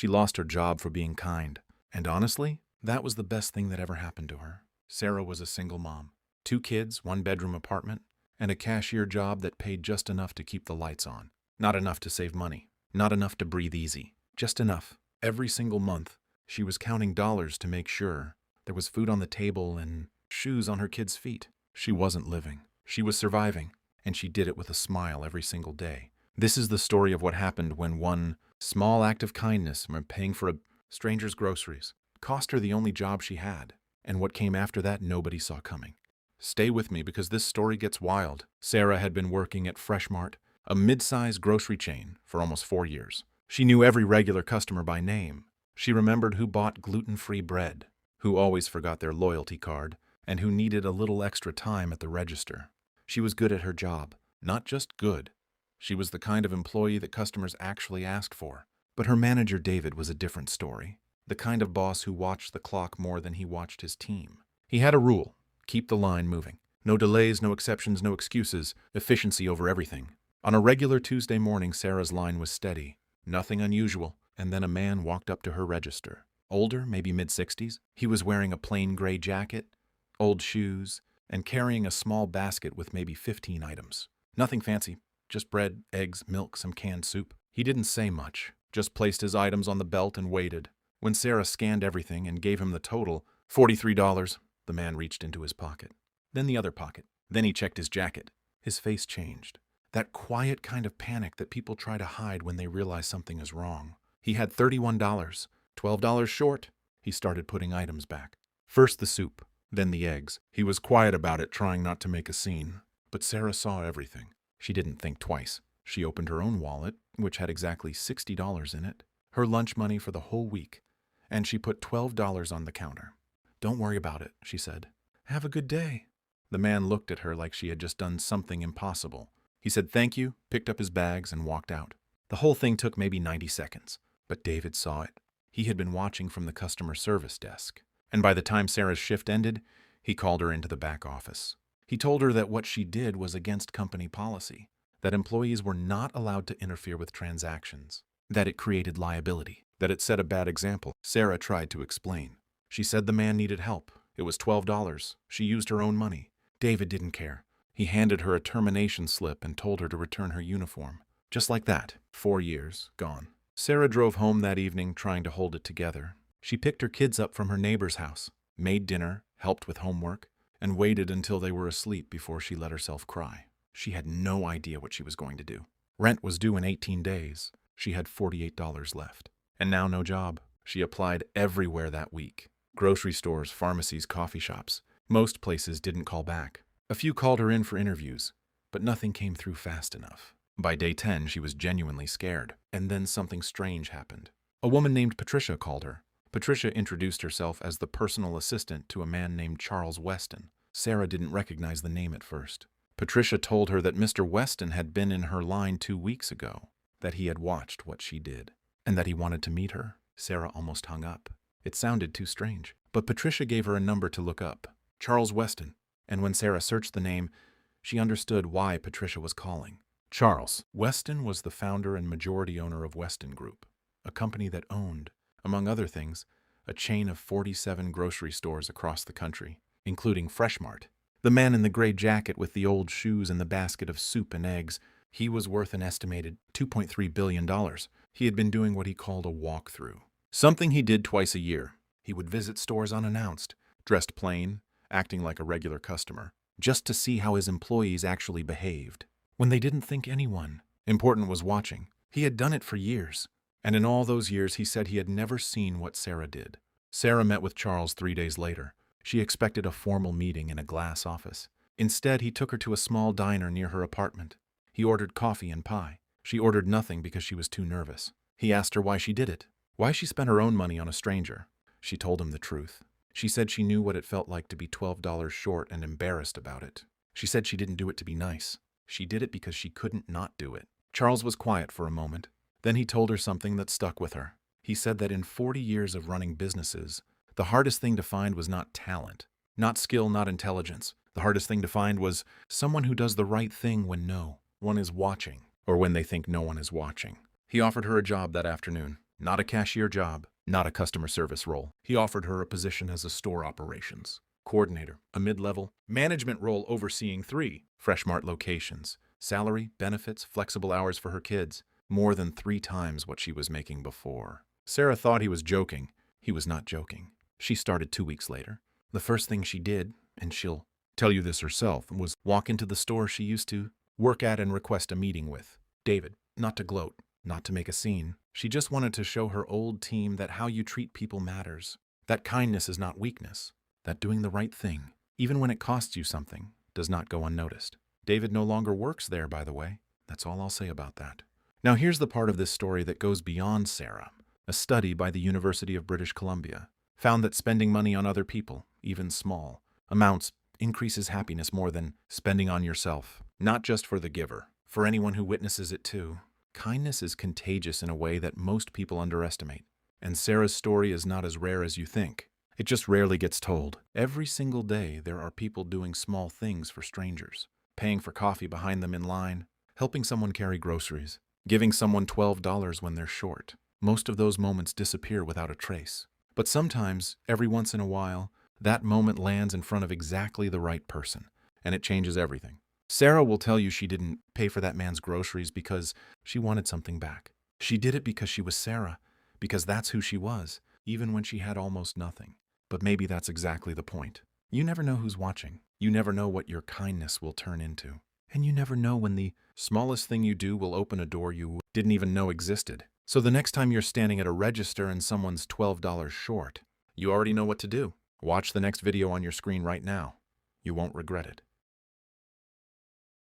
She lost her job for being kind. And honestly, that was the best thing that ever happened to her. Sarah was a single mom. 2 kids, 1-bedroom apartment, and a cashier job that paid just enough to keep the lights on. Not enough to save money. Not enough to breathe easy. Just enough. Every single month, she was counting dollars to make sure there was food on the table and shoes on her kids' feet. She wasn't living. She was surviving, and she did it with a smile every single day. This is the story of what happened when one small act of kindness, paying for a stranger's groceries, cost her the only job she had, and what came after that nobody saw coming. Stay with me because this story gets wild. Sarah had been working at Fresh Mart, a mid-sized grocery chain, for almost 4 years. She knew every regular customer by name. She remembered who bought gluten-free bread, who always forgot their loyalty card, and who needed a little extra time at the register. She was good at her job. Not just good. She was the kind of employee that customers actually asked for. But her manager, David, was a different story. The kind of boss who watched the clock more than he watched his team. He had a rule. Keep the line moving. No delays, no exceptions, no excuses. Efficiency over everything. On a regular Tuesday morning, Sarah's line was steady. Nothing unusual. And then a man walked up to her register. Older, maybe mid-60s. He was wearing a plain gray jacket, old shoes, and carrying a small basket with maybe 15 items. Nothing fancy, just bread, eggs, milk, some canned soup. He didn't say much, just placed his items on the belt and waited. When Sarah scanned everything and gave him the total, $43, the man reached into his pocket. Then the other pocket. Then he checked his jacket. His face changed. That quiet kind of panic that people try to hide when they realize something is wrong. He had $31, $12 short. He started putting items back. First the soup, then the eggs. He was quiet about it, trying not to make a scene. But Sarah saw everything. She didn't think twice. She opened her own wallet, which had exactly $60 in it, her lunch money for the whole week, and she put $12 on the counter. "Don't worry about it," she said. "Have a good day." The man looked at her like she had just done something impossible. He said thank you, picked up his bags, and walked out. The whole thing took maybe 90 seconds, but David saw it. He had been watching from the customer service desk, and by the time Sarah's shift ended, he called her into the back office. He told her that what she did was against company policy, that employees were not allowed to interfere with transactions, that it created liability, that it set a bad example. Sarah tried to explain. She said the man needed help. It was $12. She used her own money. David didn't care. He handed her a termination slip and told her to return her uniform. Just like that, 4 years, gone. Sarah drove home that evening trying to hold it together. She picked her kids up from her neighbor's house, made dinner, helped with homework, and waited until they were asleep before she let herself cry. She had no idea what she was going to do. Rent was due in 18 days. She had $48 left. And now no job. She applied everywhere that week. Grocery stores, pharmacies, coffee shops. Most places didn't call back. A few called her in for interviews, but nothing came through fast enough. By day 10, she was genuinely scared. And then something strange happened. A woman named Patricia called her. Patricia introduced herself as the personal assistant to a man named Charles Weston. Sarah didn't recognize the name at first. Patricia told her that Mr. Weston had been in her line 2 weeks ago, that he had watched what she did, and that he wanted to meet her. Sarah almost hung up. It sounded too strange. But Patricia gave her a number to look up. Charles Weston. And when Sarah searched the name, she understood why Patricia was calling. Charles Weston was the founder and majority owner of Weston Group, a company that owned, among other things, a chain of 47 grocery stores across the country, including Fresh Mart. The man in the gray jacket with the old shoes and the basket of soup and eggs, he was worth an estimated $2.3 billion. He had been doing what he called a walkthrough, something he did twice a year. He would visit stores unannounced, dressed plain, acting like a regular customer, just to see how his employees actually behaved. When they didn't think anyone important was watching. He had done it for years, and in all those years he said he had never seen what Sarah did. Sarah met with Charles 3 days later. She expected a formal meeting in a glass office. Instead, he took her to a small diner near her apartment. He ordered coffee and pie. She ordered nothing because she was too nervous. He asked her why she did it, why she spent her own money on a stranger. She told him the truth. She said she knew what it felt like to be $12 short and embarrassed about it. She said she didn't do it to be nice. She did it because she couldn't not do it. Charles was quiet for a moment. Then he told her something that stuck with her. He said that in 40 years of running businesses, the hardest thing to find was not talent, not skill, not intelligence. The hardest thing to find was someone who does the right thing when no one is watching, or when they think no one is watching. He offered her a job that afternoon. Not a cashier job, not a customer service role. He offered her a position as a store operations coordinator, a mid-level management role overseeing 3 Fresh Mart locations. Salary, benefits, flexible hours for her kids. More than 3 times what she was making before. Sarah thought he was joking. He was not joking. She started 2 weeks later. The first thing she did, and she'll tell you this herself, was walk into the store she used to work at and request a meeting with David. Not to gloat, not to make a scene. She just wanted to show her old team that how you treat people matters. That kindness is not weakness. That doing the right thing, even when it costs you something, does not go unnoticed. David no longer works there, by the way. That's all I'll say about that. Now here's the part of this story that goes beyond Sarah. A study by the University of British Columbia found that spending money on other people, even small amounts, increases happiness more than spending on yourself. Not just for the giver, for anyone who witnesses it too. Kindness is contagious in a way that most people underestimate. And Sarah's story is not as rare as you think. It just rarely gets told. Every single day, there are people doing small things for strangers. Paying for coffee behind them in line, helping someone carry groceries, giving someone $12 when they're short. Most of those moments disappear without a trace. But sometimes, every once in a while, that moment lands in front of exactly the right person, and it changes everything. Sarah will tell you she didn't pay for that man's groceries because she wanted something back. She did it because she was Sarah, because that's who she was, even when she had almost nothing. But maybe that's exactly the point. You never know who's watching. You never know what your kindness will turn into. And you never know when the smallest thing you do will open a door you didn't even know existed. So the next time you're standing at a register and someone's $12 short, you already know what to do. Watch the next video on your screen right now. You won't regret it.